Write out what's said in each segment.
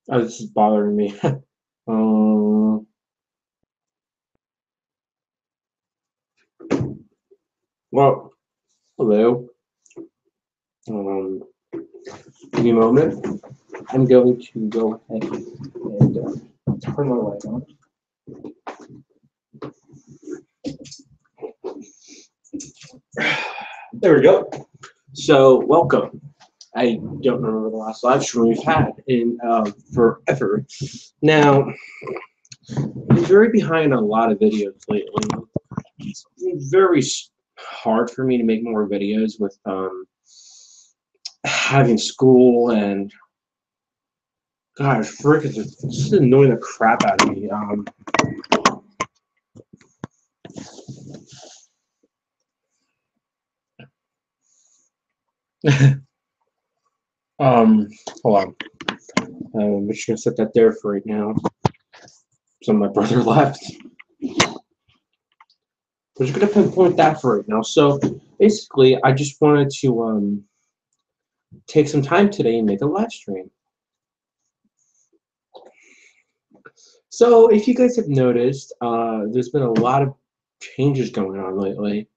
Oh, this is bothering me. um, well, hello. Um, Give me a moment. I'm going to go ahead and turn my light on. There we go. So, welcome. I don't remember the last live stream we've had in forever. Now, I've been very behind on a lot of videos lately. It's been very hard for me to make more videos with having school and gosh, frick, it's just annoying the crap out of me. Um, Hold on. I'm just gonna set that there for right now. So my brother left. I'm just gonna pinpoint that for right now. So basically, I just wanted to take some time today and make a live stream. So if you guys have noticed, there's been a lot of changes going on lately,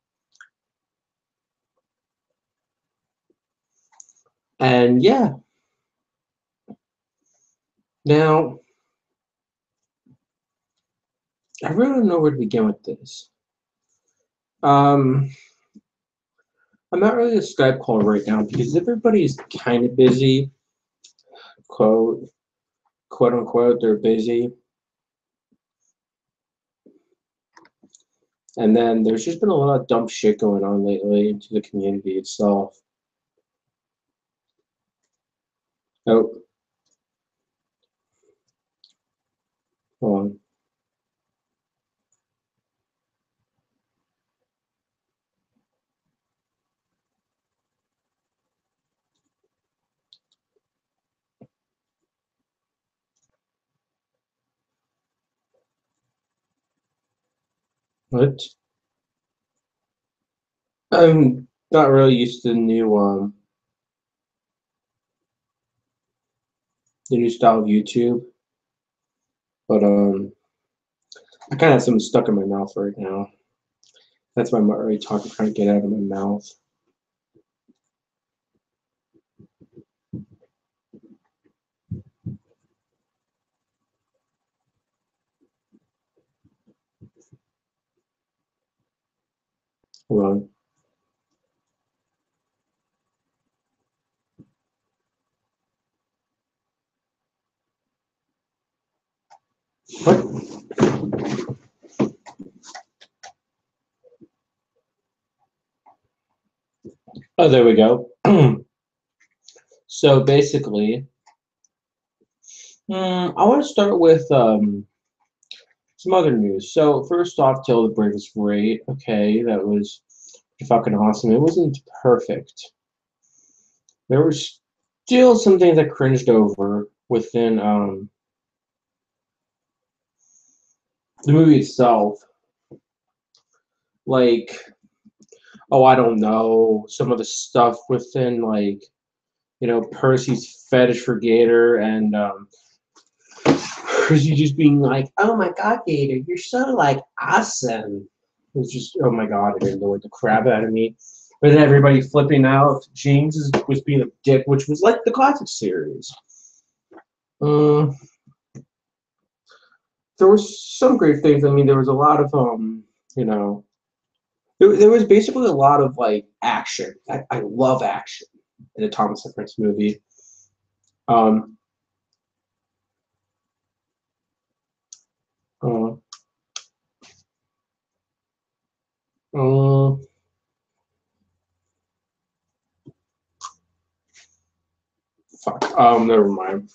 and yeah. Now I really don't know where to begin with this. Um, I'm not really a Skype call right now because everybody's kind of busy, quote quote unquote. They're busy, and then there's just been a lot of dumb shit going on lately into the community itself. Oh, hold on. What? I'm not really used to the new style of YouTube, but I kind of have something stuck in my mouth right now. That's why I'm not really talking, trying to get out of my mouth. Hold on. What? Oh, there we go. So basically, I want to start with some other news. So first off, Till the Brave is great. Okay, that was fucking awesome. It wasn't perfect. There were still some things I cringed over within the movie itself. Like, oh, I don't know, some of the stuff within like, Percy's fetish for Gator and Percy just being like, oh my god, Gator, you're so like awesome. It was just, oh my god, it annoyed the crap out of me. But then everybody flipping out, James was being a dick, which was like the classic series. Um, there was some great things. I mean, there was a lot of you know, there was basically a lot of like action. I love action in a Thomas and Friends movie. Um, uh, uh, Fuck. Never mind.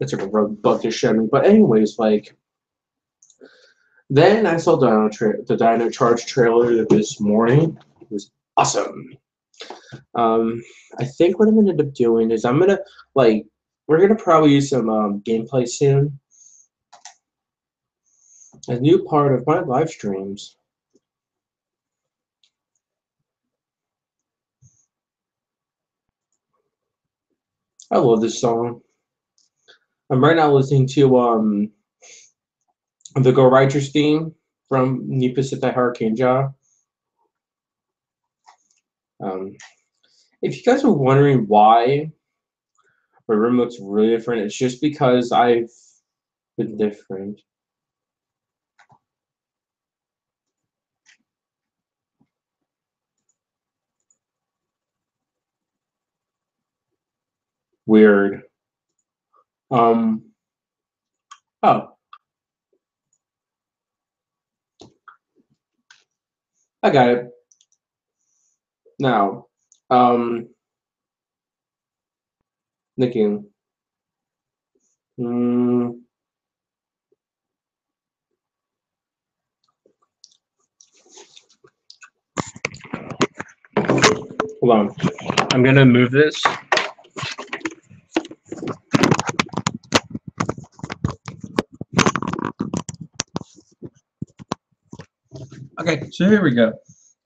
It's like a rug bug to shed me. But anyways, like then I saw the Dino Charge trailer this morning. It was awesome. Um, I think what I'm gonna end up doing is I'm gonna like we're gonna probably use some gameplay soon. A new part of my live streams. I love this song. I'm right now listening to the Go Righteous theme from Ni Pacific Hurricane Ja. If you guys are wondering why my room looks really different, it's just because I've been different. Weird. Oh. I got it. Now, Nikki. Hold on. I'm gonna move this. Okay, so here we go.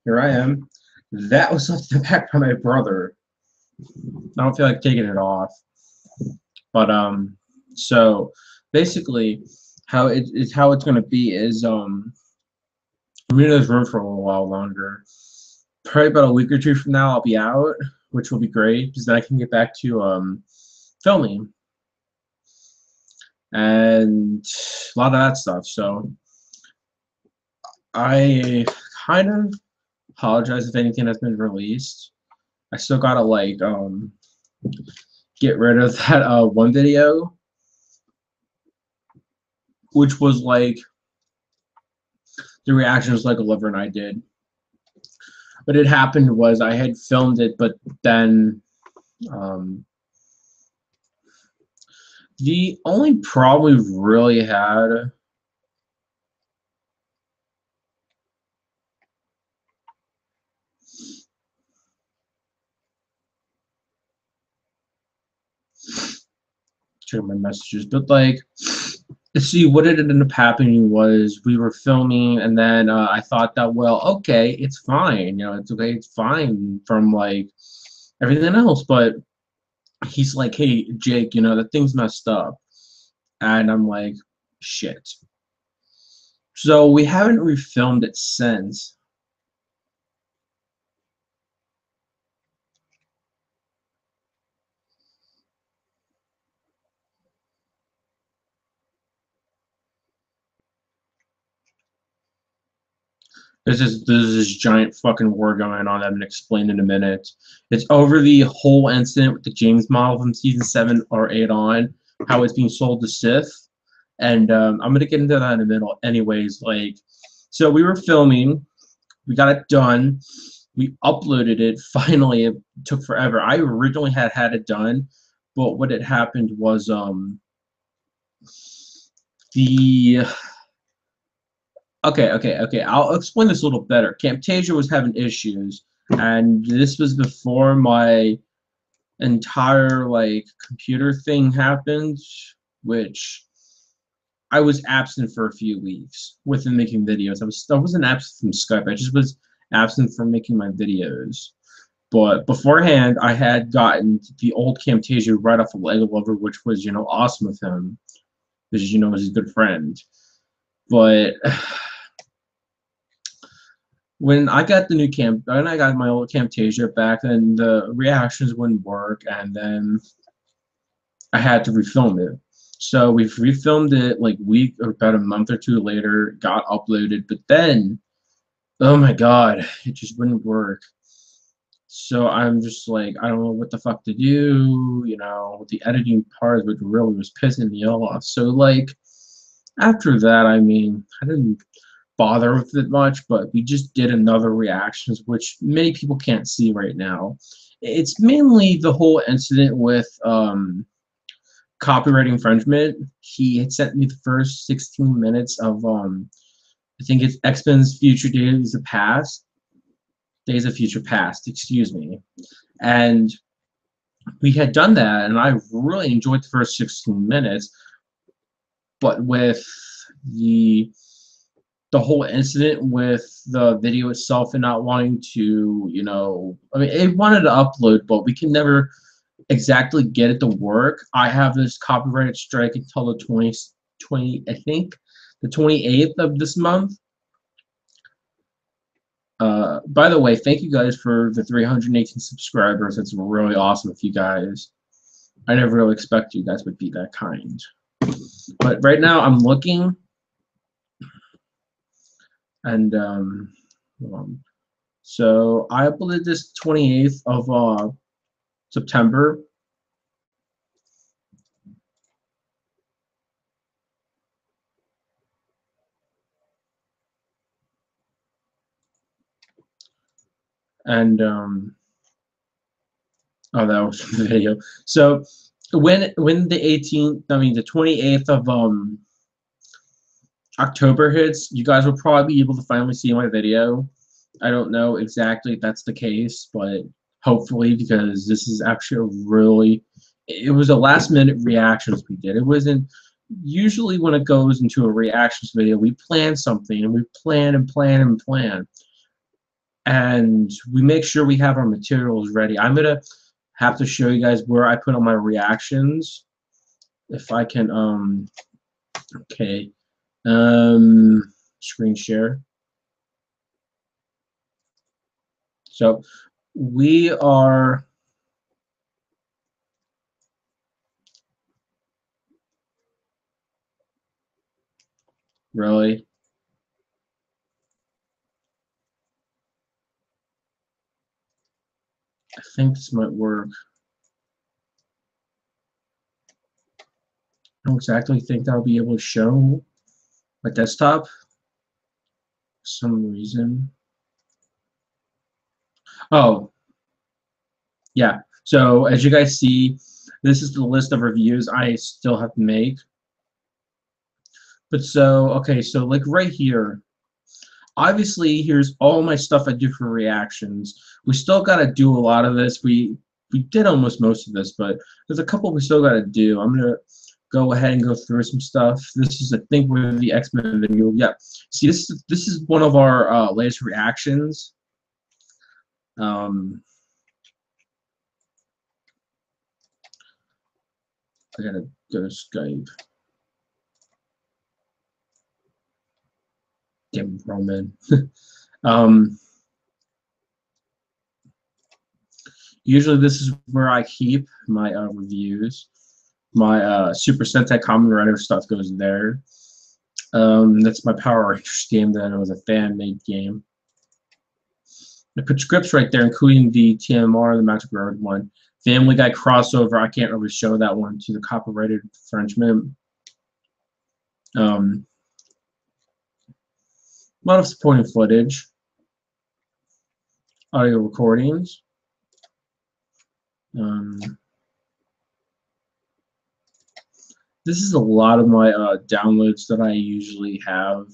Here I am. That was left the back by my brother. I don't feel like taking it off. But so basically how it's gonna be is I'm in this room for a little while longer. Probably about a week or two from now I'll be out, which will be great because then I can get back to filming and a lot of that stuff. So I kind of apologize if anything has been released. I still gotta like get rid of that one video, which was like the reactions like Oliver and I did. What had happened was I had filmed it, but then the only problem we really had check my messages, but like see what had ended up happening was we were filming and then I thought that, well, okay, it's fine, you know, it's okay, it's fine from like everything else, but he's like, hey Jake, you know, that thing's messed up, and I'm like, shit. So we haven't refilmed it since. There's this giant fucking war going on that I'm gonna explain in a minute. It's over the whole incident with the James model from season 7 or 8 on, how it's being sold to Sith, and I'm gonna get into that in a minute. Anyways, like, so we were filming, we got it done, we uploaded it. Finally, it took forever. I originally had it done, but what had happened was the Okay. I'll explain this a little better. Camtasia was having issues, and this was before my entire like computer thing happened, which I was absent for a few weeks within making videos. I wasn't absent from Skype. I just was absent from making my videos. But beforehand, I had gotten the old Camtasia right off of Lego Lover, which was, you know, awesome with him, because, you know, was his good friend. But when I got when I got my old Camtasia back, then the reactions wouldn't work, and then I had to refilm it. So we refilmed it like week or about a month or two later, got uploaded, but then, oh my god, it just wouldn't work. So I'm just like, I don't know what the fuck to do, you know, the editing part, which really was pissing me off. So like, after that, I mean, I didn't bother with it much, but we just did another reactions, which many people can't see right now. It's mainly the whole incident with copyright infringement. He had sent me the first 16 minutes of I think it's X-Men's Future Days of Past. Days of Future Past, excuse me. And we had done that, and I really enjoyed the first 16 minutes, but with the whole incident with the video itself and not wanting to, you know, I mean, it wanted to upload, but we can never exactly get it to work. I have this copyrighted strike until the 20, I think, the 28th of this month. By the way, thank you guys for the 318 subscribers. It's really awesome of you guys. I never really expected you guys would be that kind. But right now I'm looking, and so I uploaded this 28th of September. And oh, that was the video. So when the 18th, I mean the 28th of October hits, you guys will probably be able to finally see my video. I don't know exactly if that's the case, but hopefully, because this is actually a really, it was a last minute reactions we did. It wasn't usually when it goes into a reactions video, we plan something and we plan and plan and plan. And we make sure we have our materials ready. I'm gonna have to show you guys where I put on my reactions. If I can, okay, screen share. So we are really. I think this might work. I don't exactly think I'll be able to show my desktop for some reason. Oh, yeah. So as you guys see, this is the list of reviews I still have to make. But so, okay, so like right here, obviously here's all my stuff I do for reactions. We still got to do a lot of this. We did almost most of this, but there's a couple we still got to do. I'm gonna go ahead and go through some stuff. This is, I think, with the X-Men video. Yeah, see, this is one of our latest reactions. I gotta go to Skype. Damn Roman. Usually this is where I keep my reviews. My Super Sentai Kamen Rider stuff goes there. That's my Power Rangers game that was a fan-made game. I put scripts right there, including the TMR, the Magic Road one. Family Guy crossover, I can't really show that one to the copyrighted infringement. A lot of supporting footage, audio recordings. This is a lot of my downloads that I usually have.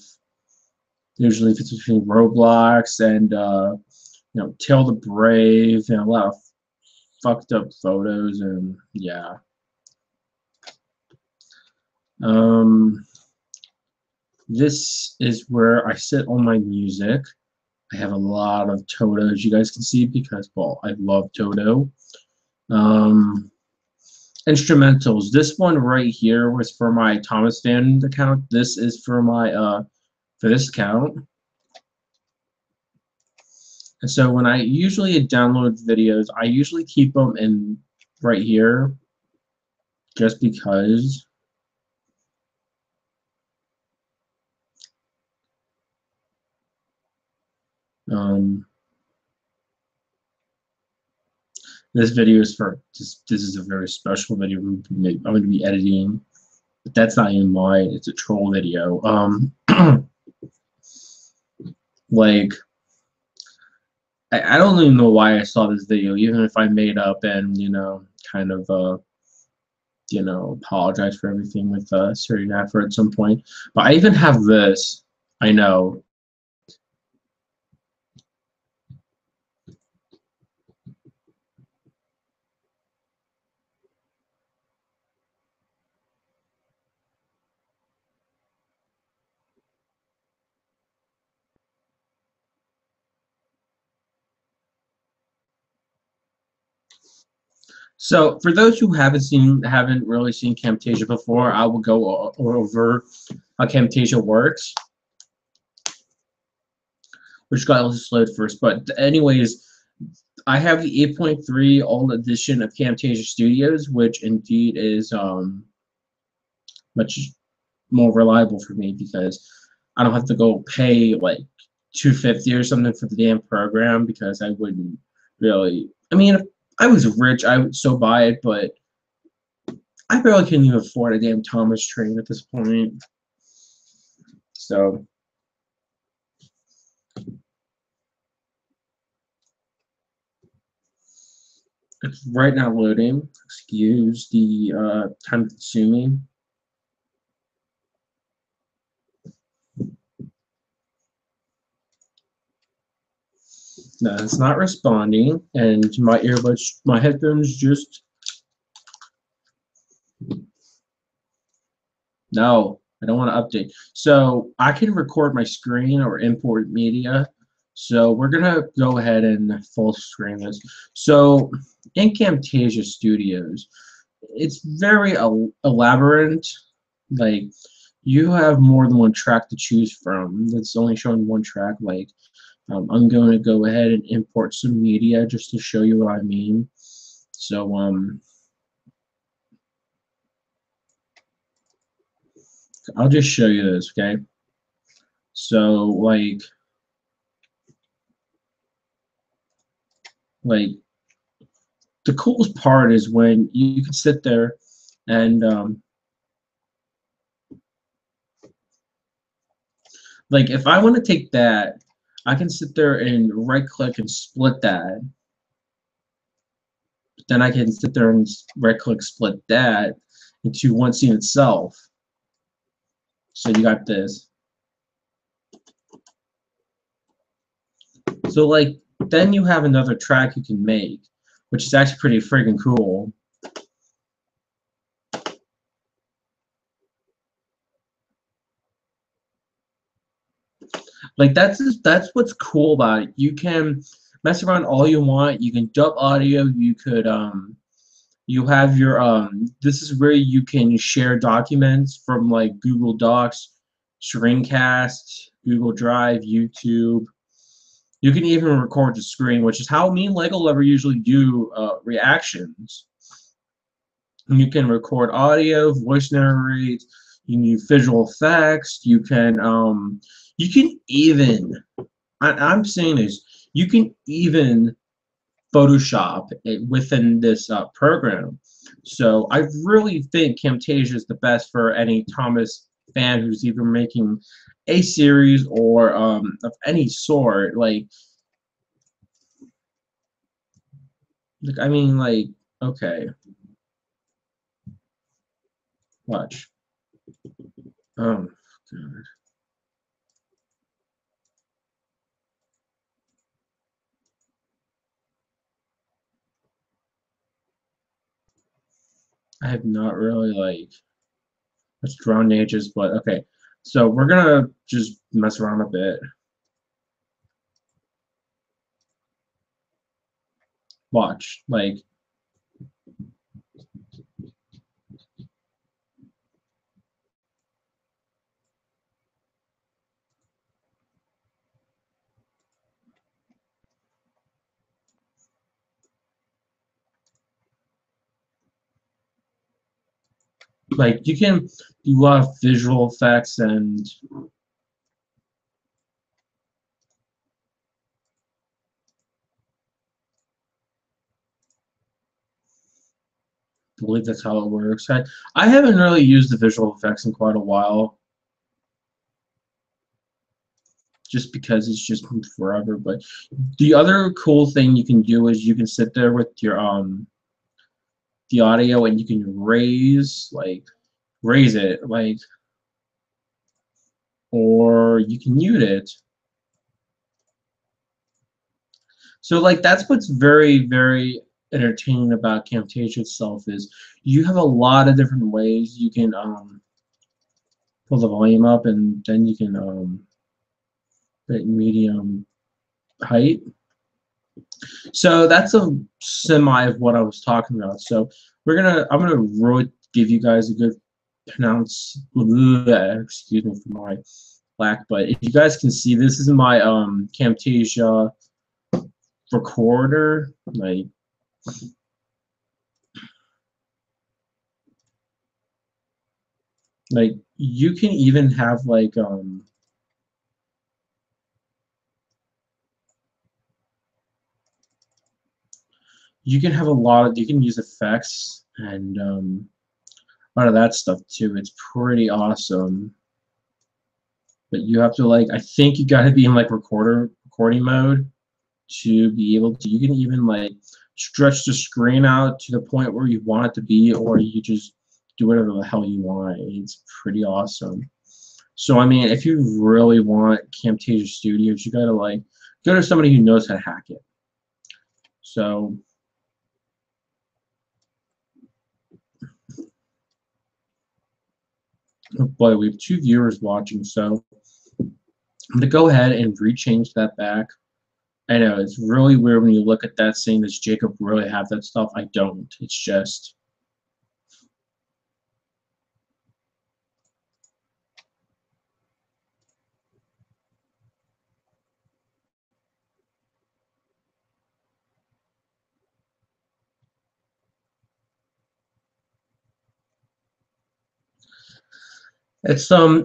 Usually, if it's between Roblox and you know, Tale the Brave, and a lot of fucked up photos, and yeah. This is where I sit on my music. I have a lot of Toto, as you guys can see, because, well, I love Toto. Instrumentals. This one right here was for my Thomas Fan account. This is for my for this account. And so when I usually download videos, I usually keep them in right here, just because. This video is for this is a very special video I'm going to be editing, but that's not even mine. It's a troll video. Like I don't even know why I saw this video, even if I made up and kind of apologize for everything with certain effort at some point. But I even have this. I know. So for those who haven't really seen Camtasia before, I will go over how Camtasia works, which got a little slowed first. But anyways, I have the 8.3 Alt edition of Camtasia Studios, which indeed is much more reliable for me because I don't have to go pay like $250 or something for the damn program because I wouldn't really. I mean, if I was rich, I would still buy it, but I barely can even afford a damn Thomas train at this point. So it's right now loading. Excuse the time consuming. No, it's not responding, and my earbuds, my headphones just. No, I don't want to update. So I can record my screen or import media. So we're gonna go ahead and full screen this. So in Camtasia Studios, it's very elaborate. Like you have more than one track to choose from. That's only showing one track. Like I'm going to go ahead and import some media just to show you what I mean. So I'll just show you this, okay? So like the coolest part is when you can sit there and like if I want to take that, I can sit there and right click and split that. But then I can sit there and right click split that into one scene itself. So you got this. So like then you have another track you can make, which is actually pretty friggin' cool. Like that's what's cool about it. You can mess around all you want. You can dub audio. You could you have your this is where you can share documents from like Google Docs, Screencast, Google Drive, YouTube. You can even record the screen, which is how me and Lego Lover usually do reactions. You can record audio, voice narrate, you can use visual effects, you can even I'm saying this, you can even Photoshop it within this program. So I really think Camtasia is the best for any Thomas fan who's either making a series or of any sort. I mean, like, okay, watch. Oh, God. I have not really like much drawn edges, but okay. So we're gonna just mess around a bit. Watch, like you can do a lot of visual effects and I believe that's how it works. I haven't really used the visual effects in quite a while, just because it's just been forever. But the other cool thing you can do is you can sit there with your the audio and you can raise it or you can mute it. So like that's what's very entertaining about Camtasia itself is you have a lot of different ways you can pull the volume up and then you can put medium height. So that's a semi of what I was talking about. So I'm gonna really give you guys a good excuse me for my lack, but if you guys can see, this is my Camtasia recorder. Like you can even have you can have you can use effects and a lot of that stuff too. It's pretty awesome. But you have to I think you got to be in recording mode to be able to. You can even stretch the screen out to the point where you want it to be, or you just do whatever the hell you want. It's pretty awesome. So I mean, if you really want Camtasia Studios, you gotta go to somebody who knows how to hack it. So oh boy, we have 2 viewers watching, so I'm gonna go ahead and rechange that back. I know it's really weird when you look at that saying, does Jacob really have that stuff? I don't. It's just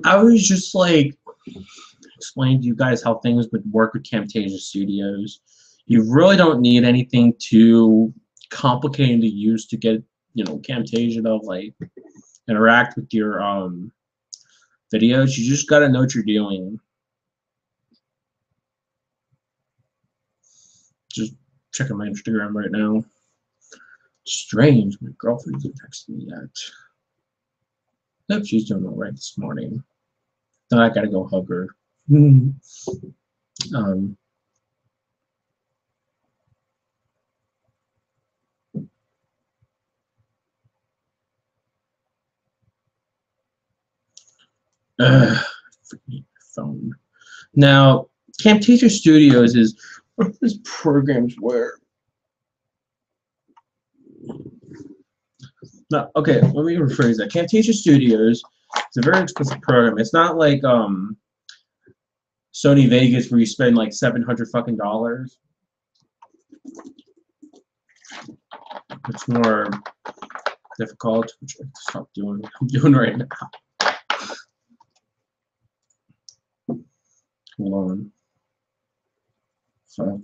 I was just explain to you guys how things would work with Camtasia Studios. You really don't need anything too complicated to use to get Camtasia to interact with your videos. You just gotta know what you're doing. Just checking my Instagram right now. Strange, my girlfriend hasn't texted me yet. Nope, she's doing all right this morning. Then I gotta go hug her. um, freaking phone. Now, Camtasia Studios is one of those programs where. No, okay, let me rephrase that. Camtasia Studios is a very expensive program. It's not like Sony Vegas where you spend like $700 fucking dollars. It's more difficult, which I stop doing. I'm doing right now. Hold on. Fuck.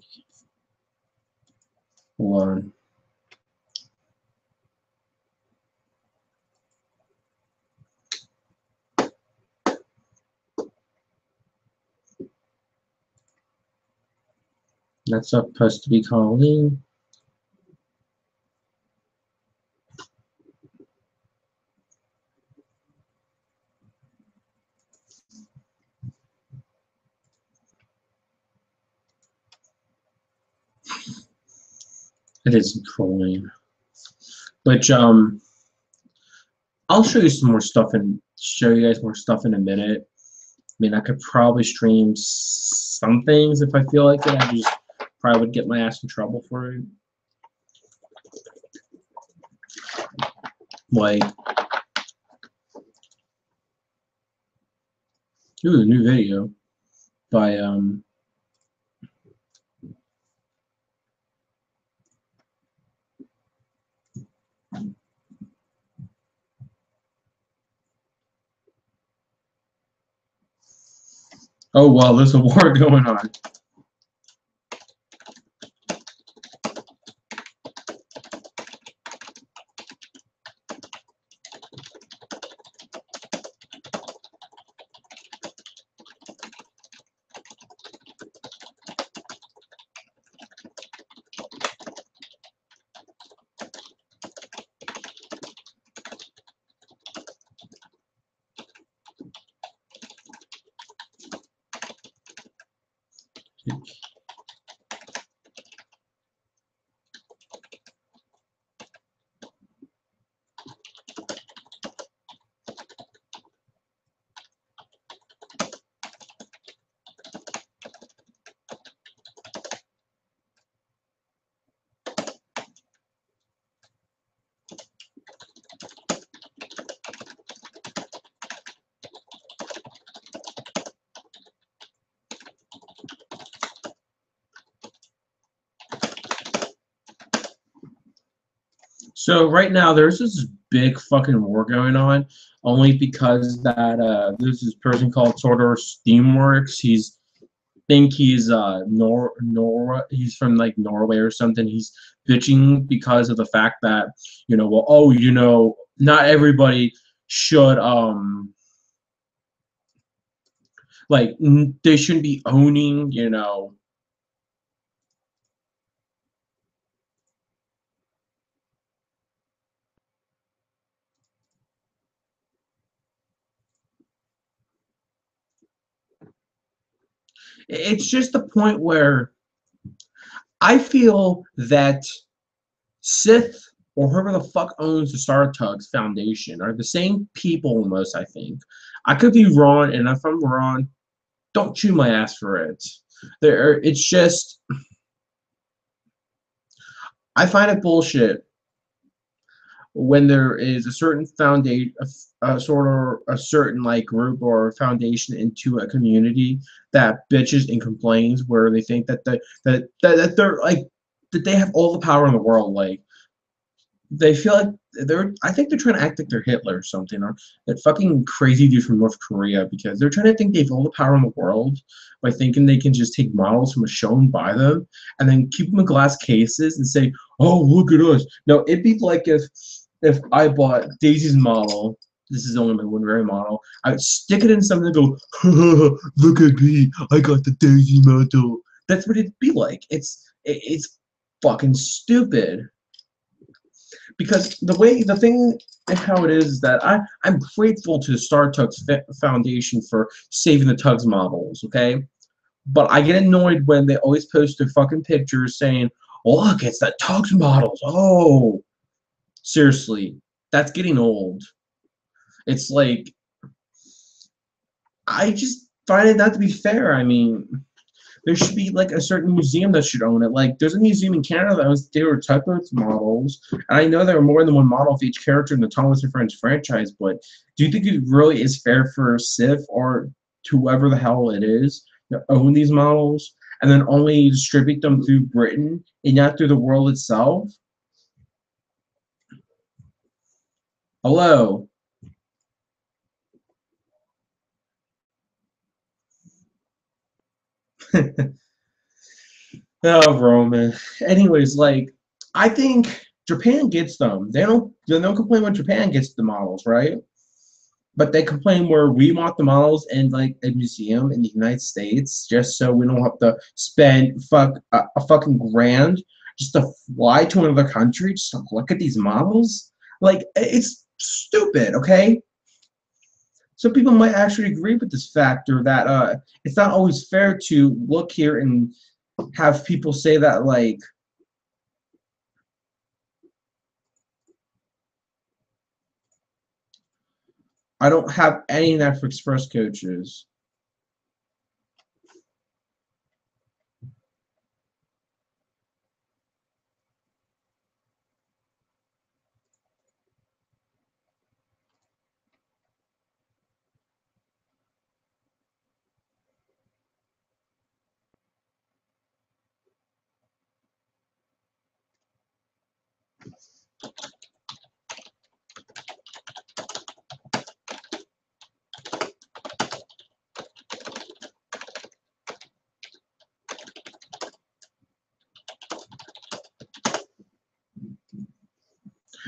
Hold on. That's supposed to be calling. It isn't calling. Which I'll show you some more stuff and show you guys more stuff in a minute. I mean, I could probably stream some things if I feel like it. I just probably would get my ass in trouble for it. Ooh, a new video by oh well, there's a war going on. So right now there's this big fucking war going on, only because that there's this person called Sordor Steamworks. He's he's from like Norway or something. He's bitching because of the fact that, well, oh, not everybody should like they shouldn't be owning, it's just the point where I feel that Sith or whoever the fuck owns the Sartugs Foundation are the same people almost, I think. I could be wrong, and if I'm wrong, don't chew my ass for it. It's just, I find it bullshit when there is a certain foundation, a certain like group or foundation into a community that bitches and complains, where they think that they're like that they have all the power in the world. Like they feel like I think they're trying to act like they're Hitler or something, or that fucking crazy dude from North Korea, because they're trying to think they have all the power in the world by thinking they can just take models from a show and buy them and then keep them in glass cases and say, oh, look at us. No, it'd be like if I bought Daisy's model. This is only my one rare model. I would stick it in something and go, look at me, I got the Daisy model. That's what it'd be like. It's fucking stupid. Because the thing and how it is that I'm grateful to the Star Tugs Foundation for saving the Tugs models, okay? But I get annoyed when they always post their fucking pictures saying, oh, look, it's the Tugs models. Oh, seriously, that's getting old. It's like, I just find it not to be fair. I mean, there should be like a certain museum that should own it. Like there's a museum in Canada that owns David Tupper's models, and I know there are more than one model of each character in the Thomas and Friends franchise. But do you think it really is fair for Sif or to whoever the hell it is to own these models and then only distribute them through Britain and not through the world itself? Hello. Oh, Roman. Anyways, like I think Japan gets them. They don't complain when Japan gets the models, right? But they complain where we want the models in like a museum in the United States, just so we don't have to spend a fucking grand just to fly to another country just to look at these models. Like it's stupid, okay? So people might actually agree with this factor that it's not always fair to look here and have people say that like I don't have any Netflix Express coaches.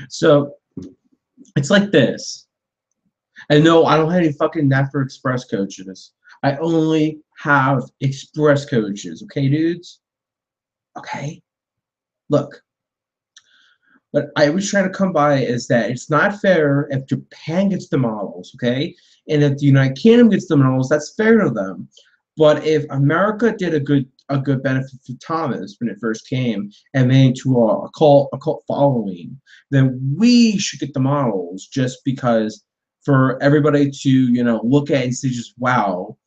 So it's like this. And no, I don't have any fucking Netflix Express coaches. I only have Express coaches, okay, dudes? Okay? Look, what I was trying to come by is that it's not fair if Japan gets the models, okay? And if the United Kingdom gets the models, that's fair to them. But if America did a good benefit for Thomas when it first came and made into a cult following, then we should get the models just because for everybody to look at and say just wow,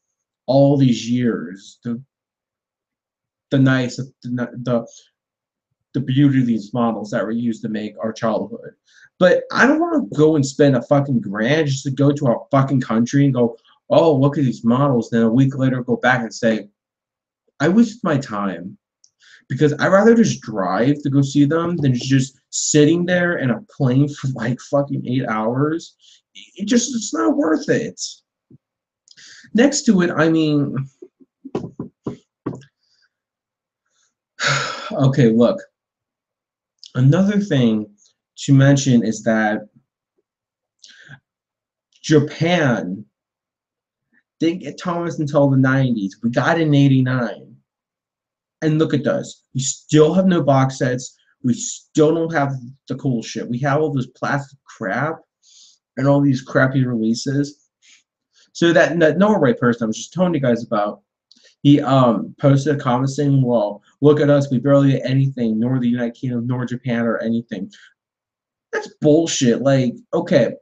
all these years the nice the beauty of these models that were used to make our childhood. But I don't want to go and spend a fucking grand just to go to a fucking country and go, oh, look at these models. Then a week later, go back and say, I wasted my time. because I'd rather just drive to go see them than just sitting there in a plane for like fucking 8 hours. It's not worth it. Next to it, I mean, okay, look. Another thing to mention is that Japan didn't get Thomas until the 90s. We got it in 89. And look at us. We still have no box sets. We still don't have the cool shit. We have all this plastic crap and all these crappy releases. So that Norway person I was just telling you guys about, he posted a comment saying, well, look at us. We barely get anything, nor the United Kingdom, nor Japan, or anything. That's bullshit. Like, okay.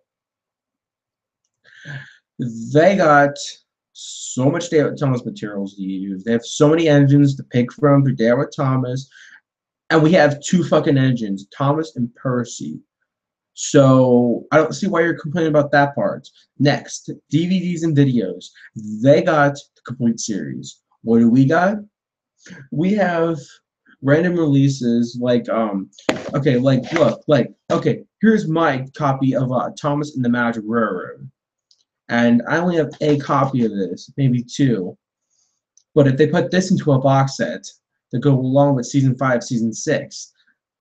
They got so much David Thomas materials to use. They have so many engines to pick from for David Thomas. And we have two fucking engines, Thomas and Percy. So I don't see why you're complaining about that part. Next, DVDs and videos. They got the complete series. What do we got? We have random releases like okay, like look, like okay, here's my copy of Thomas and the Magic Railroad. And I only have a copy of this, maybe two. But if they put this into a box set to go along with season 5, season 6,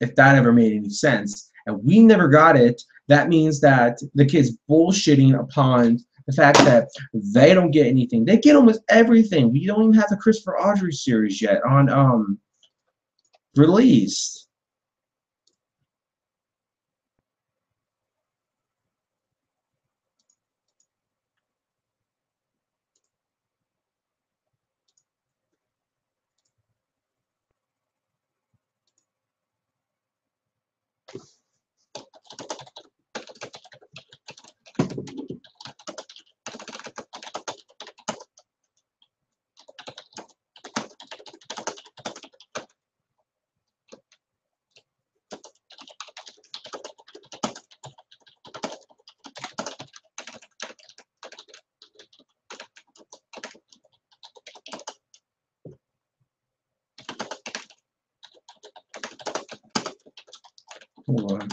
if that ever made any sense, and we never got it, that means that the kids bullshitting upon the fact that they don't get anything. They get almost everything. We don't even have the Christopher Audrey series yet on released. Hold on.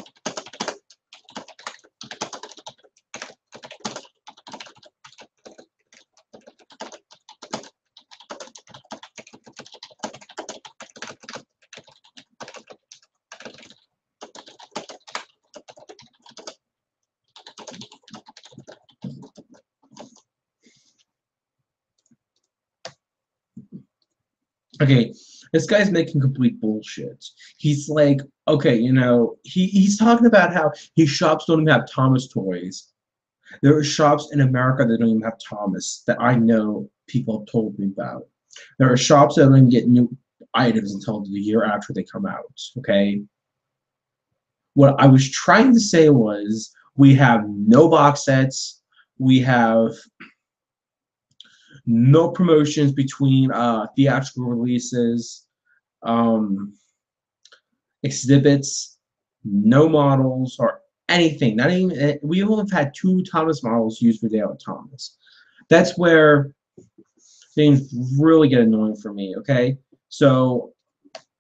Okay, this guy's making complete bullshit. He's like, okay, you know, he's talking about how his shops don't even have Thomas toys. There are shops in America that don't even have Thomas that I know people have told me about. There are shops that don't even get new items until the year after they come out, okay? What I was trying to say was we have no box sets, we have no promotions between theatrical releases, um, exhibits, no models or anything. Not even we only have had 2 Thomas models used for Dale Thomas. That's where things really get annoying for me. Okay, so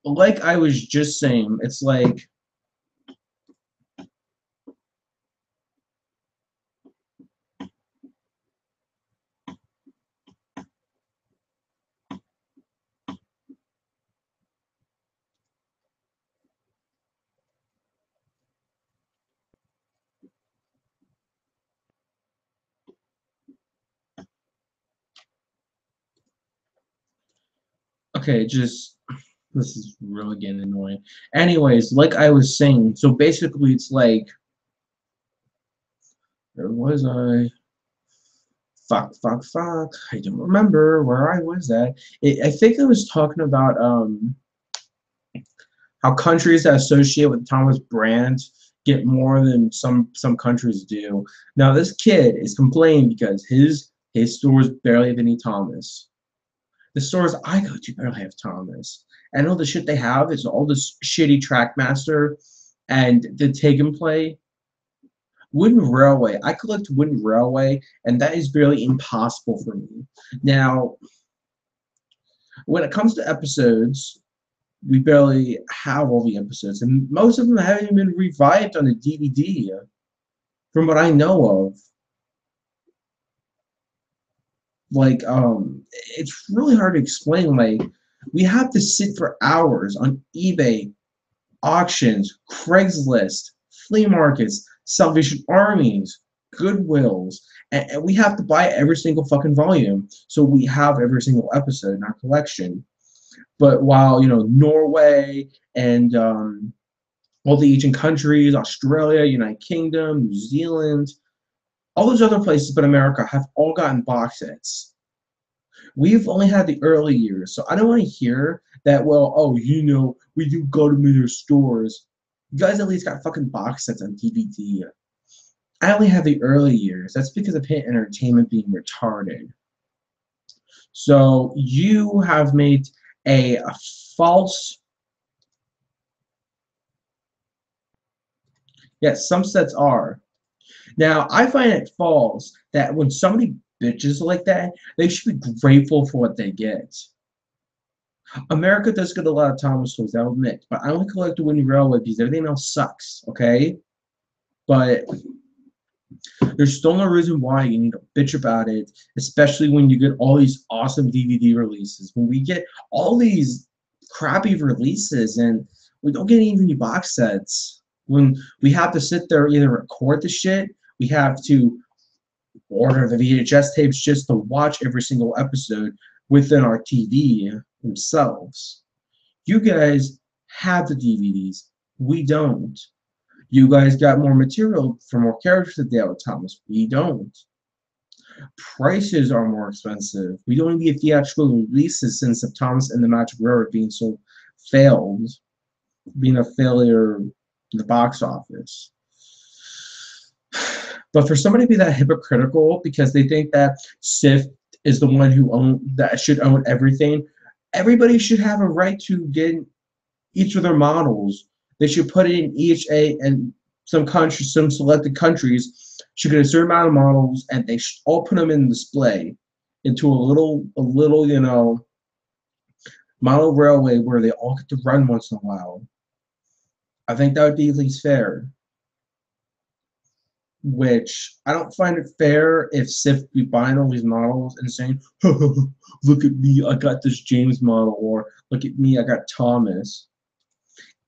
like I was just saying, it's like. Okay, just this is really getting annoying. Anyways, like I was saying, so basically it's like where was I? Fuck. I don't remember where I was at. I think I was talking about how countries that associate with Thomas brand get more than some countries do. Now this kid is complaining because his stores barely have any Thomas. The stores I go to barely have Thomas. And all the shit they have is all this shitty Trackmaster and the Take and Play. Wooden Railway. I collect Wooden Railway, and that is barely impossible for me. Now, when it comes to episodes, we barely have all the episodes, and most of them haven't even been revived on the DVD, from what I know of. Like, it's really hard to explain. Like, we have to sit for hours on eBay, auctions, Craigslist, flea markets, Salvation Armies, Goodwills, and we have to buy every single fucking volume so we have every single episode in our collection. But while Norway and all the Asian countries, Australia, United Kingdom, New Zealand, all those other places but America have all gotten box sets. We've only had the early years, so I don't want to hear that, well, oh, we do go to major stores. You guys at least got fucking box sets on DVD. I only have the early years. That's because of Hit Entertainment being retarded. So you have made a false. Yes, some sets are. Now, I find it false that when somebody bitches like that, they should be grateful for what they get. America does get a lot of Thomas toys, I'll admit, but I only collect the Winnie Railway because everything else sucks, okay? But there's still no reason why you need to bitch about it, especially when you get all these awesome DVD releases. When we get all these crappy releases and we don't get even any box sets, when we have to sit there either record the shit, we have to order the VHS tapes just to watch every single episode within our TV themselves. You guys have the DVDs. We don't. You guys got more material for more characters to deal with, Thomas. We don't. Prices are more expensive. We don't even get theatrical releases since of Thomas and the Magic Railroad being so failed, being a failure in the box office. But for somebody to be that hypocritical because they think that Sif is the one that should own everything, everybody should have a right to get each of their models. They should put it in and some countries, some selected countries should get a certain amount of models, and they should all put them in display into a little, model railway where they all get to run once in a while. I think that would be at least fair. Which I don't find it fair if Sif be buying all these models and saying, look at me, I got this James model, or look at me, I got Thomas.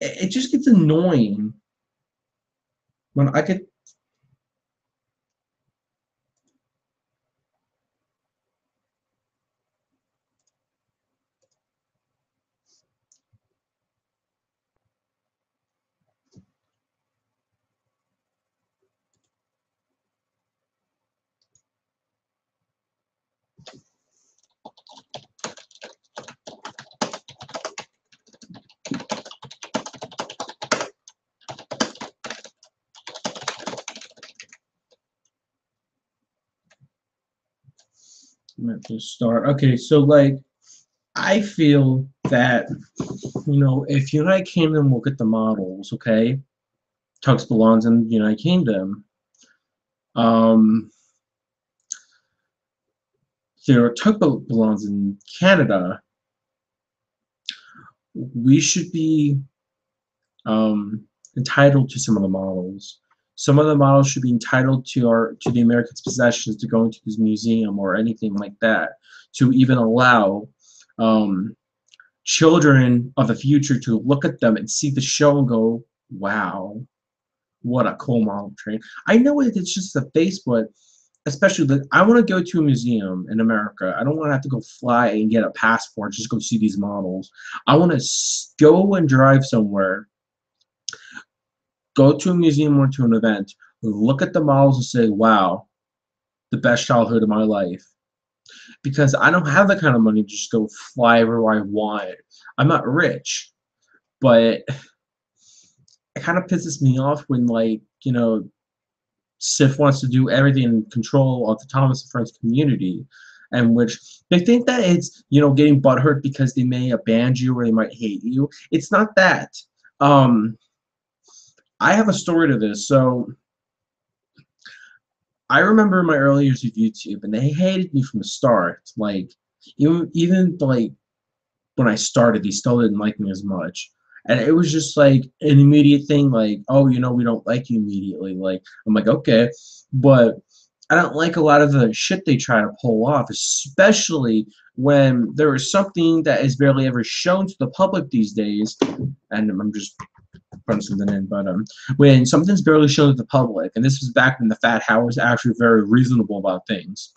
It just gets annoying when I could. I'm going to start. Okay, so like, I feel that, if United Kingdom look at the models, okay, Tux belongs in the United Kingdom. Tux belongs in Canada. We should be entitled to some of the models. Some of the models should be entitled to the Americans' possessions to go into this museum or anything like that, to even allow children of the future to look at them and see the show and go, wow, what a cool model train. I know it's just a face, but especially I want to go to a museum in America. I don't want to have to go fly and get a passport just go see these models. I want to go and drive somewhere, go to a museum or to an event, look at the models and say, wow, the best childhood of my life. Because I don't have the kind of money to just go fly everywhere I want. I'm not rich. But it kind of pisses me off when, Sif wants to do everything in control of the Thomas and Friends community, and which they think that it's, getting butthurt because they may abandon you or they might hate you. It's not that. I have a story to this. So I remember my early years of YouTube, and they hated me from the start. Like, even like when I started, they still didn't like me as much. And it was just like an immediate thing, like, oh, we don't like you immediately. Like, I'm like, okay. But I don't like a lot of the shit they try to pull off, especially when there is something that is barely ever shown to the public these days. And I'm just putting something in, but when something's barely shown to the public, and this was back when the Fat House was actually very reasonable about things.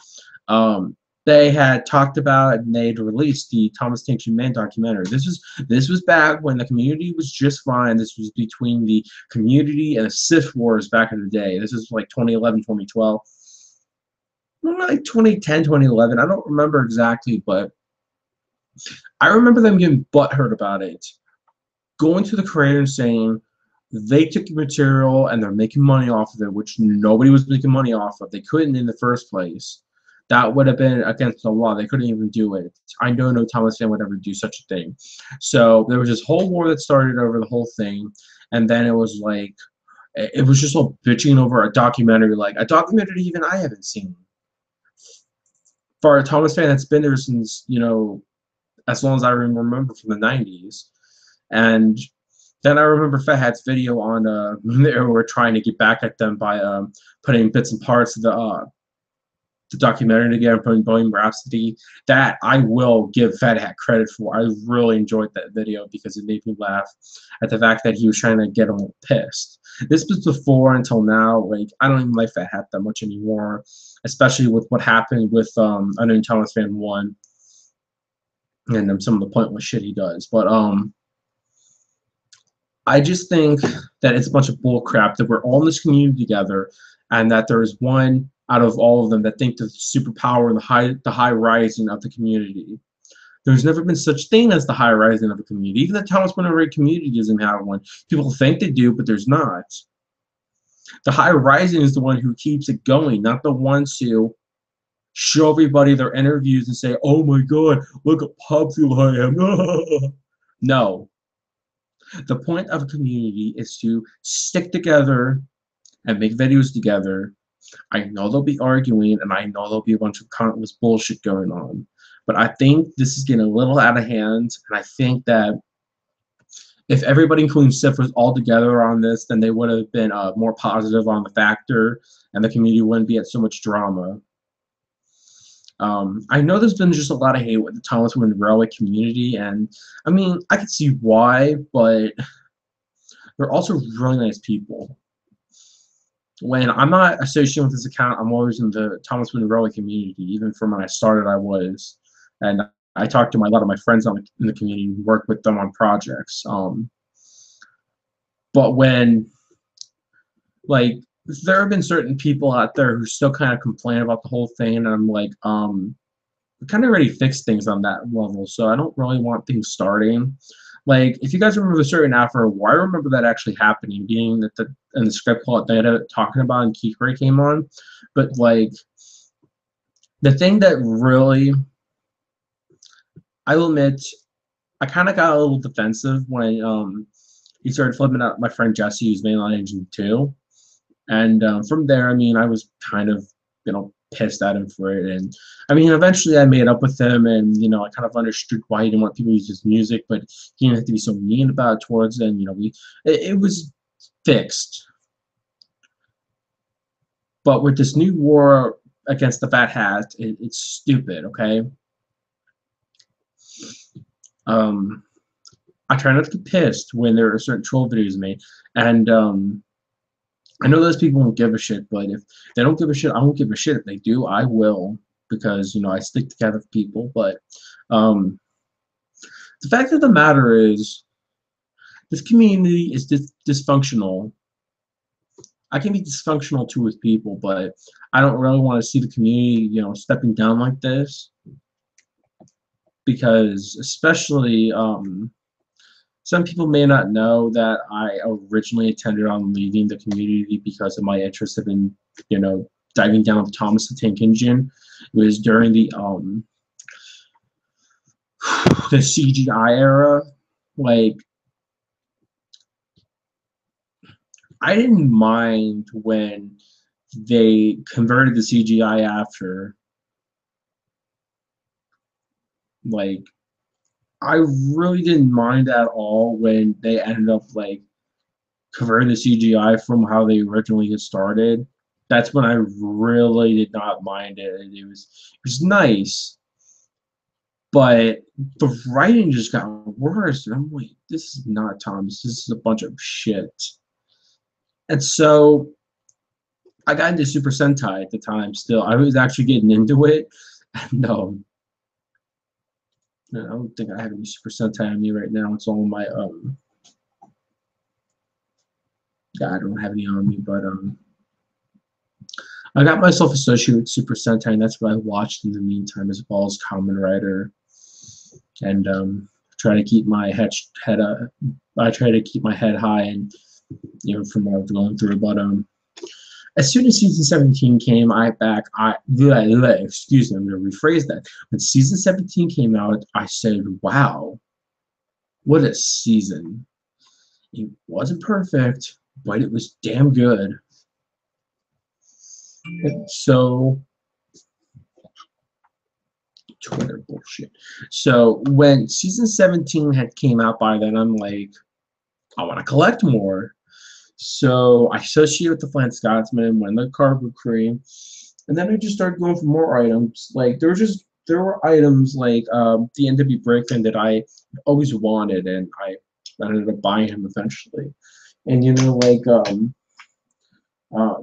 They had talked about and they'd released the Thomas Tank Man documentary. This was back when the community was just fine. This was between the community and the Sith Wars back in the day. This is like 2011, 2012. Like 2010, 2011. I don't remember exactly, but I remember them getting butthurt about it. Going to the creator and saying they took the material and they're making money off of it, which nobody was making money off of. They couldn't in the first place. That would have been against the law. They couldn't even do it. I know no Thomas fan would ever do such a thing. So there was this whole war that started over the whole thing, and then it was like, it was just all bitching over a documentary, like a documentary even I haven't seen. For a Thomas fan that's been there since, as long as I remember from the 90s. And then I remember Fat Hat's video on they were trying to get back at them by putting bits and parts of the documentary together, putting Bohemian Rhapsody. That I will give Fat Hat credit for. I really enjoyed that video because it made me laugh at the fact that he was trying to get them pissed. This was before until now. Like, I don't even like Fat Hat that much anymore, especially with what happened with Unknown Thomas Fan 1 and some of the pointless shit he does. But I just think that it's a bunch of bull crap that we're all in this community together, and that there is one out of all of them that think the superpower and the high rising of the community. There's never been such thing as the high rising of a community. Even the Thomas Winter community doesn't have one. People think they do, but there's not. The high rising is the one who keeps it going, not the ones who show everybody their interviews and say, "Oh my God, look how popular I am." No. The point of a community is to stick together and make videos together. I know they'll be arguing, and I know there'll be a bunch of countless bullshit going on. But I think this is getting a little out of hand, and I think that if everybody, including Sif, was all together on this, then they would have been more positive on the factor, and the community wouldn't be at so much drama. I know there's been just a lot of hate with the Thomas Monroe community, and I mean, I can see why, but they're also really nice people. When I'm not associated with this account, I'm always in the Thomas Monroe community. Even from when I started, I was. And I talked to a lot of my friends in the community and work with them on projects. But when, like, there have been certain people out there who still kind of complain about the whole thing, and I'm like, we kind of already fixed things on that level, so I don't really want things starting. Like, if you guys remember the certain Afro War, I remember that actually happening, being that in the script called Data talking about and Kikri came on. But, like, the thing that really, I'll admit, I kind of got a little defensive when he started flipping out my friend Jesse, who's mainline agent 2. And from there, I mean, I was kind of, pissed at him for it. And I mean, eventually I made up with him, and I kind of understood why he didn't want people to use his music, but he didn't have to be so mean about it towards it. And it was fixed. But with this new war against the Fat Hat, it's stupid. Okay. I try not to get pissed when there are certain troll videos made, and I know those people won't give a shit, but if they don't give a shit, I won't give a shit. If they do, I will, because I stick together with people. But the fact of the matter is, this community is dysfunctional. I can be dysfunctional too with people, but I don't really want to see the community, stepping down like this, because especially some people may not know that I originally intended on leaving the community because of my interest in, diving down the Thomas the Tank Engine. It was during the CGI era. Like, I didn't mind when they converted the CGI after. Like, I really didn't mind at all when they ended up like converting the CGI from how they originally had started. That's when I really did not mind it. It was nice, but the writing just got worse. And I'm like, this is not Thomas. This is a bunch of shit. And so I got into Super Sentai at the time still. I was actually getting into it. And I don't think I have any Super Sentai on me right now. It's all my yeah, I don't have any on me, but I got myself associated with Super Sentai, and that's what I watched in the meantime, as well as Kamen Rider, and try to keep my head I try to keep my head high, and from what I was going through. But as soon as season 17 came, excuse me, I'm gonna rephrase that. When season 17 came out, I said, "Wow, what a season!" It wasn't perfect, but it was damn good. So, Twitter bullshit. So when season 17 had came out by then, I'm like, I want to collect more. So I associated with the Flying Scotsman, went the Cargo Cream, and then I just started going for more items. Like there were items like the NW Breakman that I always wanted, and I ended up buying him eventually. And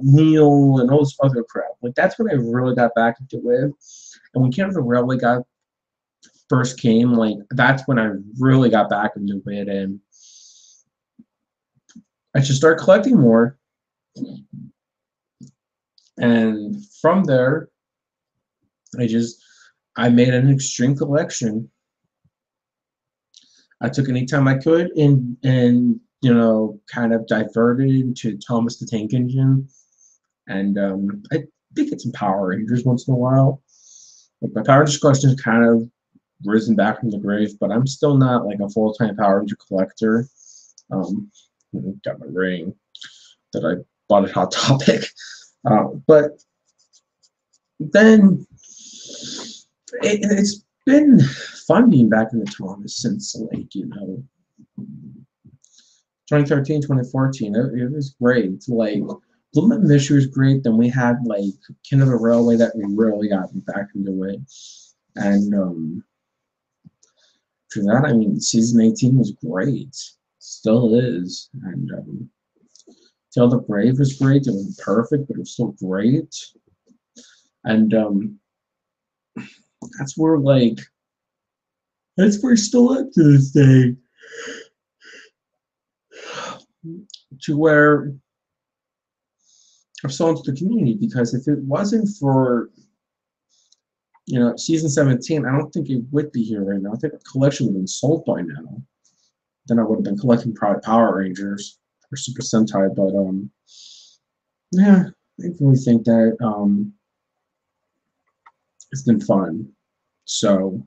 Neil and all this other crap. Like that's when I really got back into it. And when King of the Railway guy first came, like that's when I really got back into it, and I just started collecting more. And from there, I made an extreme collection. I took any time I could and kind of diverted into Thomas the Tank Engine, and I did get some Power Rangers once in a while. Like my Power Rangers collection has kind of risen back from the grave, but I'm still not like a full-time Power Ranger collector. Got my ring that I bought at Hot Topic, but then it's been fun being back in the Thomas since 2013, 2014. It was great. Like Blue Mountain Mystery was great. Then we had like King of the Railway that we really got back into it, and for that, I mean, season 18 was great. Still is. And Tale the Brave was great. It wasn't perfect, but it was still great. And that's where it's still up to this day. To where I've sold to the community, because if it wasn't for season 17, I don't think it would be here right now. I think the collection would have been sold by now. Then I would have been collecting Power Rangers or Super Sentai, but yeah, I really think that it's been fun. So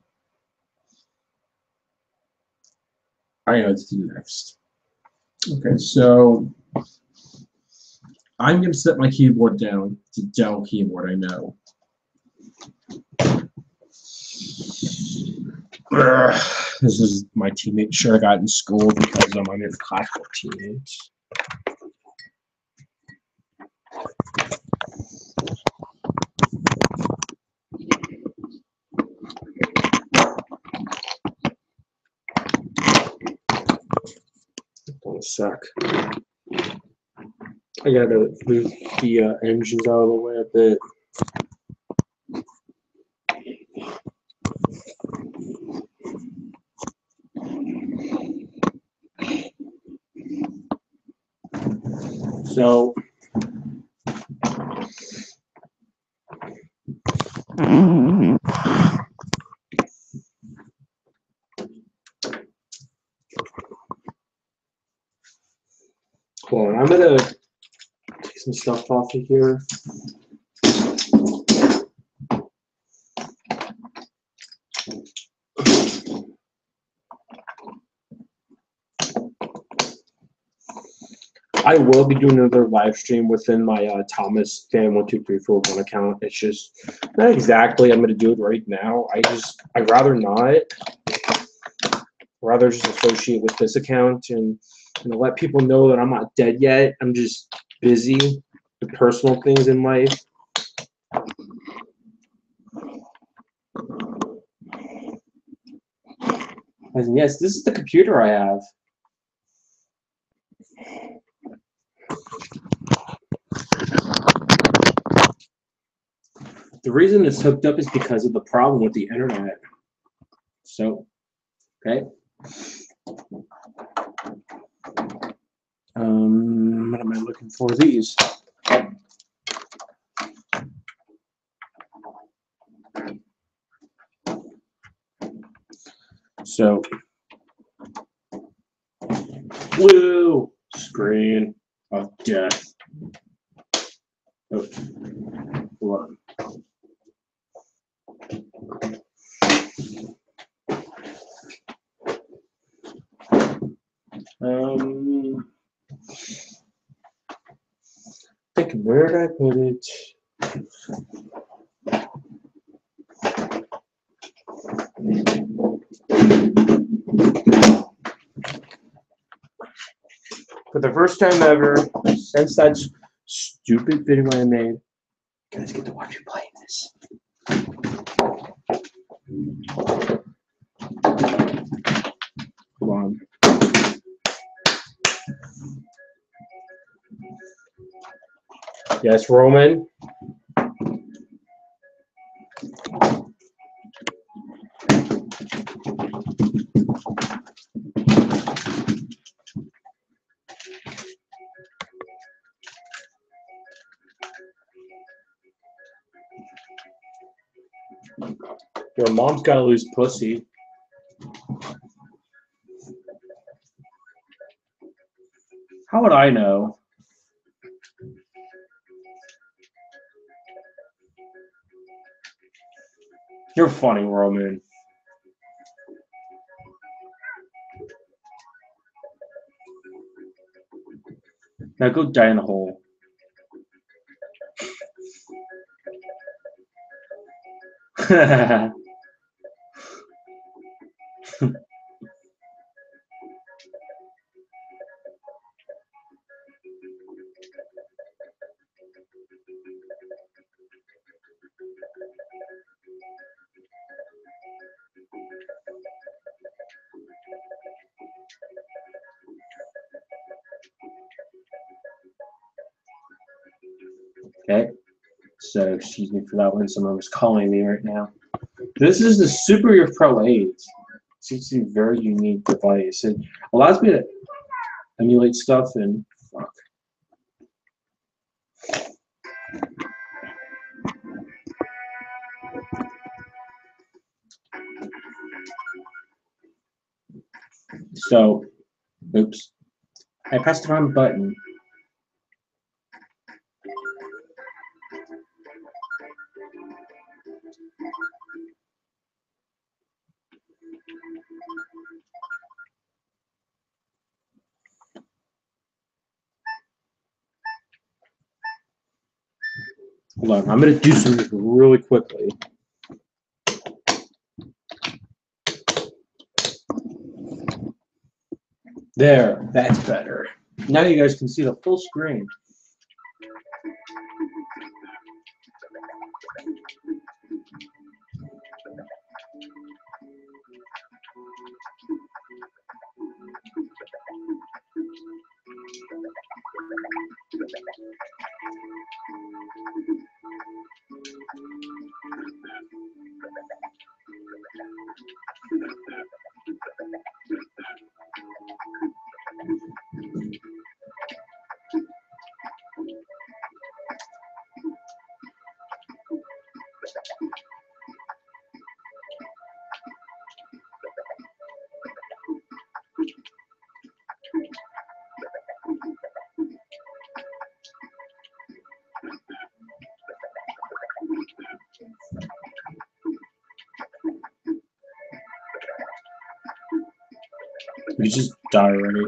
I know what to do next. Okay, so I'm gonna set my keyboard down. It's a Dell keyboard, I know. This is my teammate shirt I got in school because I'm in class with teammates. One sec. I gotta move the engines out of the way a bit. So hold on, I'm gonna take some stuff off of here. I will be doing another live stream within my Thomas Fan 12341 account. It's just not exactly I'm going to do it right now. I'd rather not. rather just associate with this account and let people know that I'm not dead yet. I'm just busy with personal things in life. And yes, this is the computer I have. The reason it's hooked up is because of the problem with the internet. So, okay. What am I looking for? These. So, woo! Screen of death. Oh, hold on. Thinking, where did I put it? For the first time ever, since that stupid video I made, you guys get to watch me play this. Come on. Yes, Roman. Your mom's gotta lose pussy. How would I know? You're funny, Roman. Now go die in a hole. Okay, so excuse me for that one. Someone was calling me right now. This is the Superior Pro 8. Seems to be a very unique device. It allows me to emulate stuff and fuck. So, oops. I pressed the wrong button. Hold on, I'm gonna do something really quickly. There, that's better. Now you guys can see the full screen. You just die already.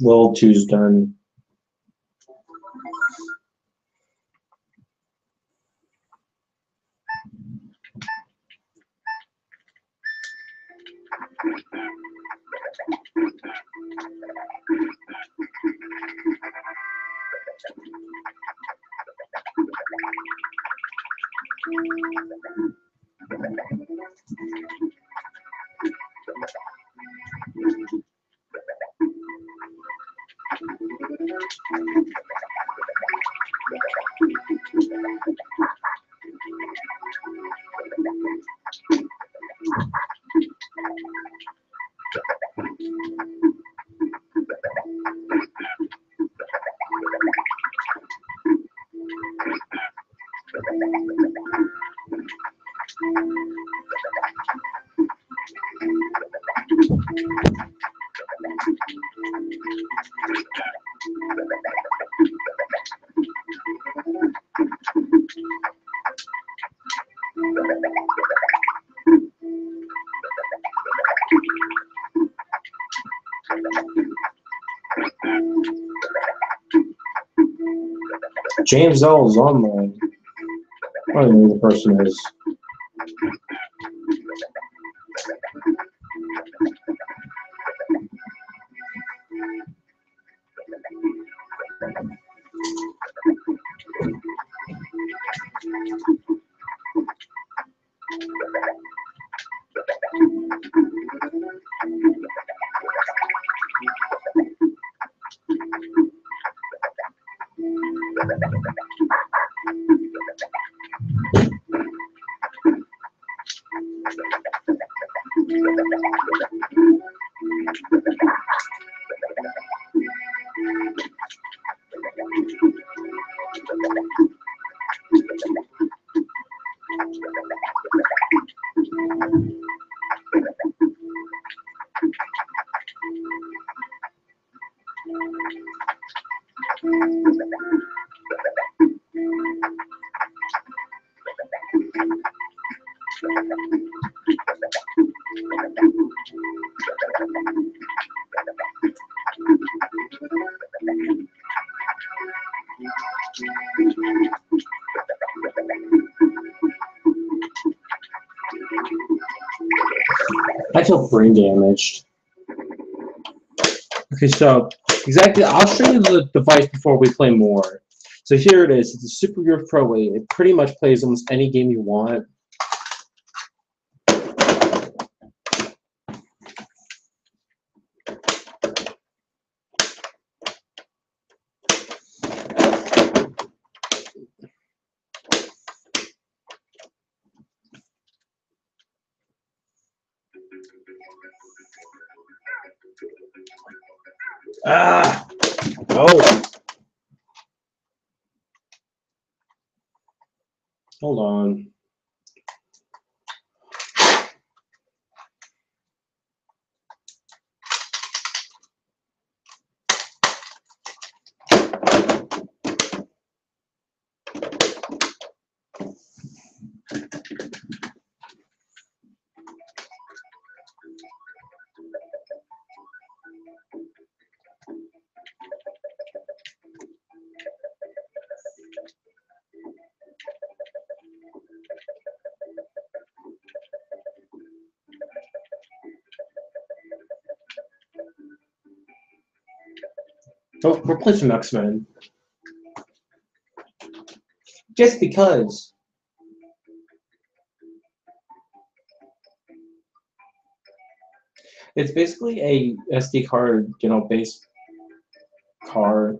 World 2's done. James L is online. I don't know who the person is. I feel brain damaged. Okay, so exactly, I'll show you the device before we play more. So here it is. It's a Super Grip Pro 8. It pretty much plays almost any game you want. Ah! Oh! Hold on. Oh, we're playing some X-Men. Just because. It's basically a SD card, based card.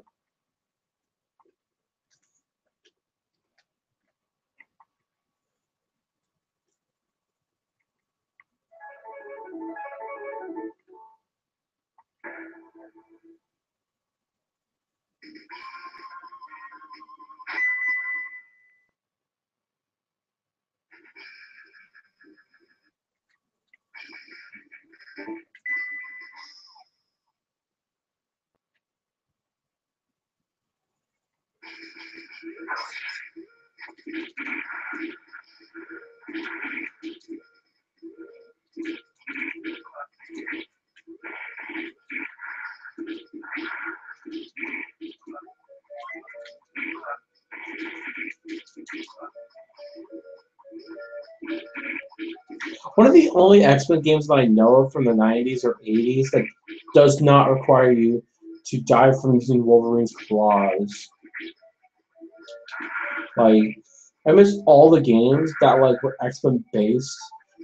One of the only X-Men games that I know of from the 90s or 80s that does not require you to die from using Wolverine's claws. Like, I miss all the games that were X-Men based.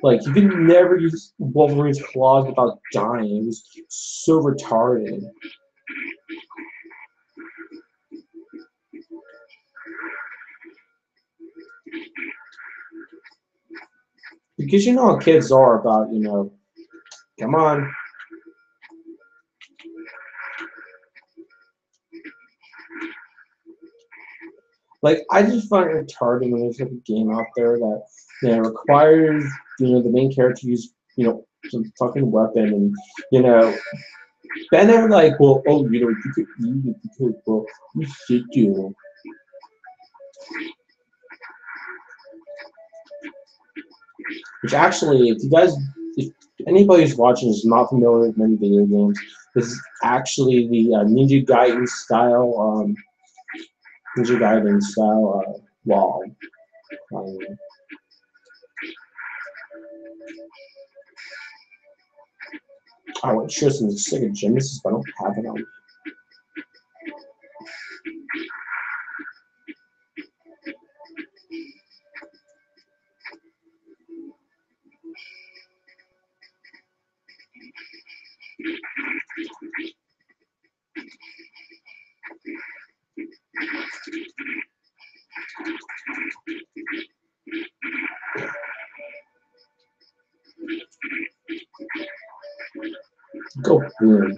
Like, you could never use Wolverine's claws without dying. It was so retarded. Because you know how kids are about, come on. Like, I just find it retarded when there's a game out there that requires the main character to use some fucking weapon, and then they're like, well, oh, you could use it because, well, we should do. Which actually, if anybody's watching is not familiar with many video games, this is actually the Ninja Gaiden style wall. I would sure some Sega Genesis, but I don't have it on. Go boom.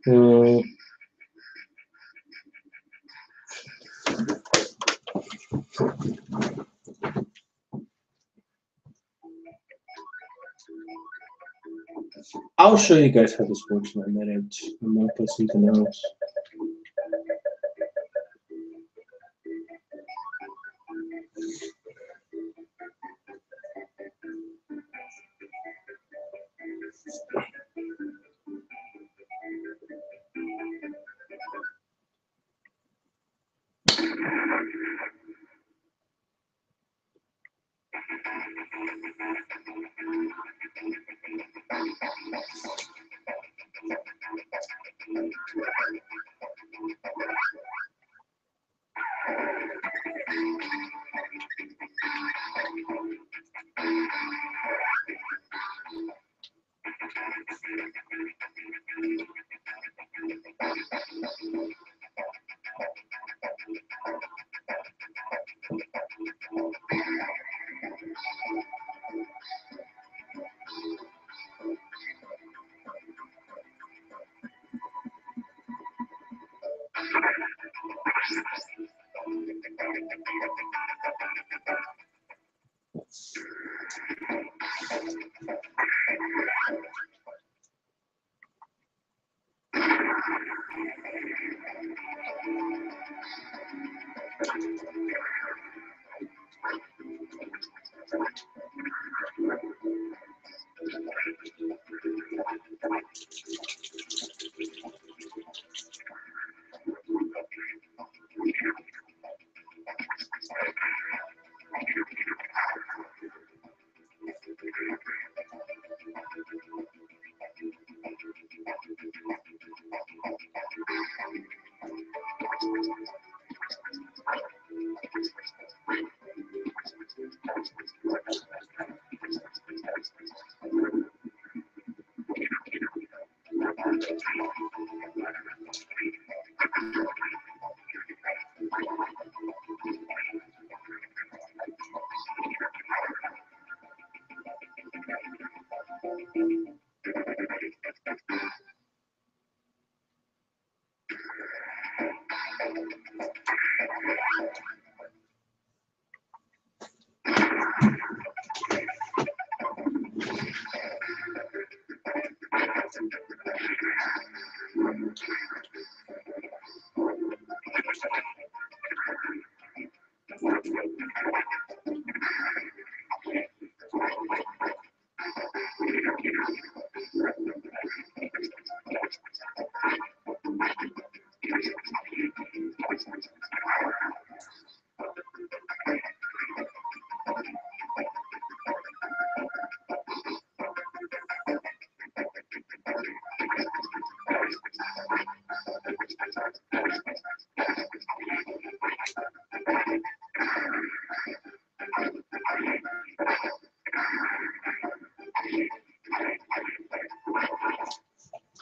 Hmm. I'll show you guys how this works in a minute. I'm gonna put something else.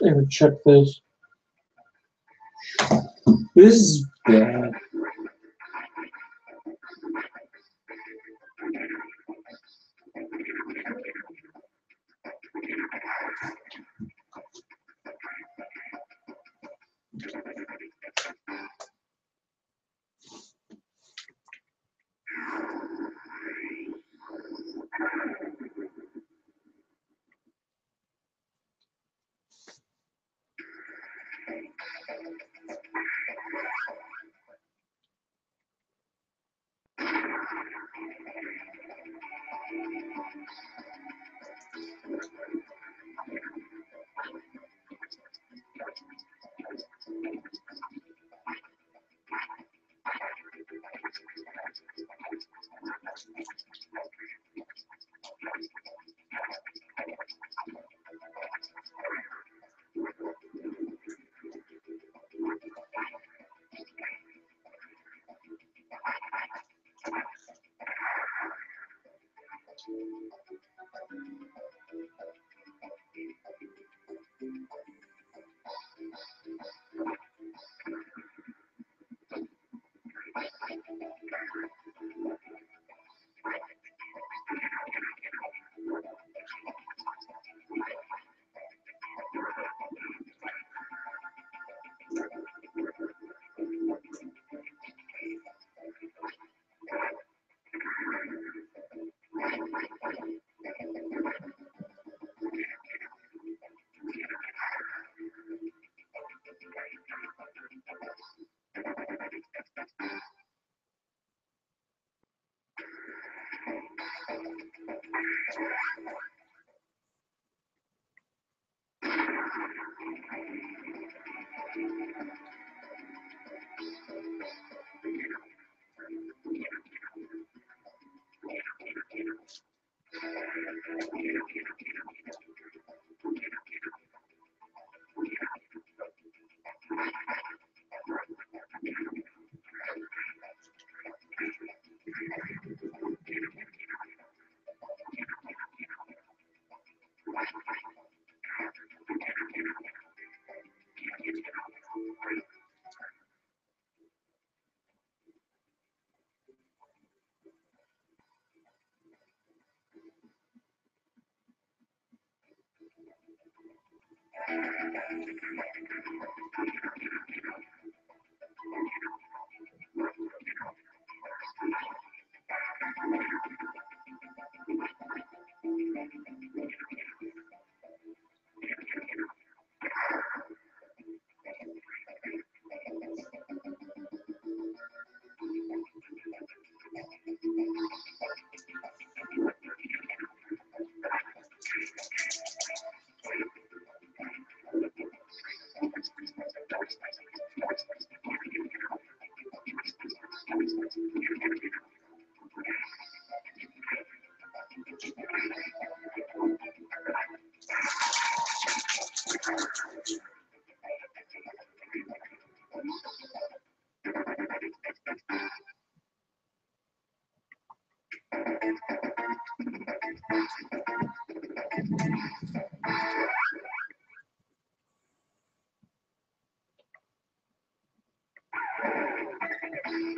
Ever check this? This is bad.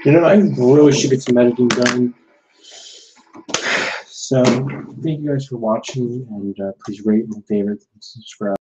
You know, I really should get some editing done. So, thank you guys for watching, and please rate and favorite and subscribe.